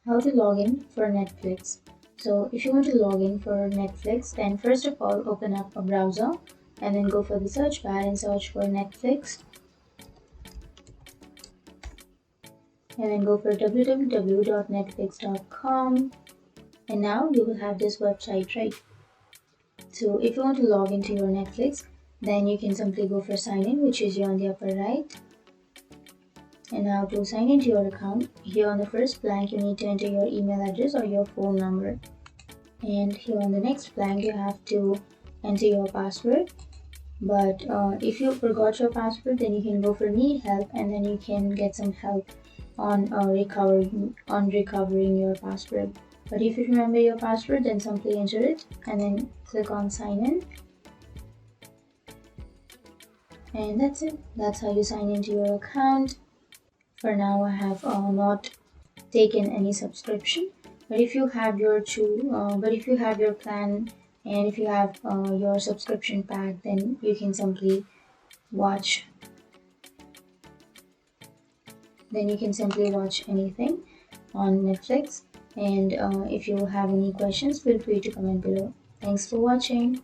How to log in for Netflix. So if you want to log in for Netflix, then first of all open up a browser and then go for the search bar and search for Netflix, and then go for www.netflix.com, and now you will have this website, right? So if you want to log into your Netflix, then you can simply go for sign in, which is here on the upper right. And now to sign into your account, here on the first blank you need to enter your email address or your phone number, and here on the next blank you have to enter your password. But if you forgot your password, then you can go for need help, and then you can get some help on recovering your password. But if you remember your password, then simply enter it and then click on sign in, and that's it. That's how you sign into your account. For now I have not taken any subscription, but if you have your plan, and if you have your subscription pack, then you can simply watch anything on Netflix. And if you have any questions, feel free to comment below. Thanks for watching.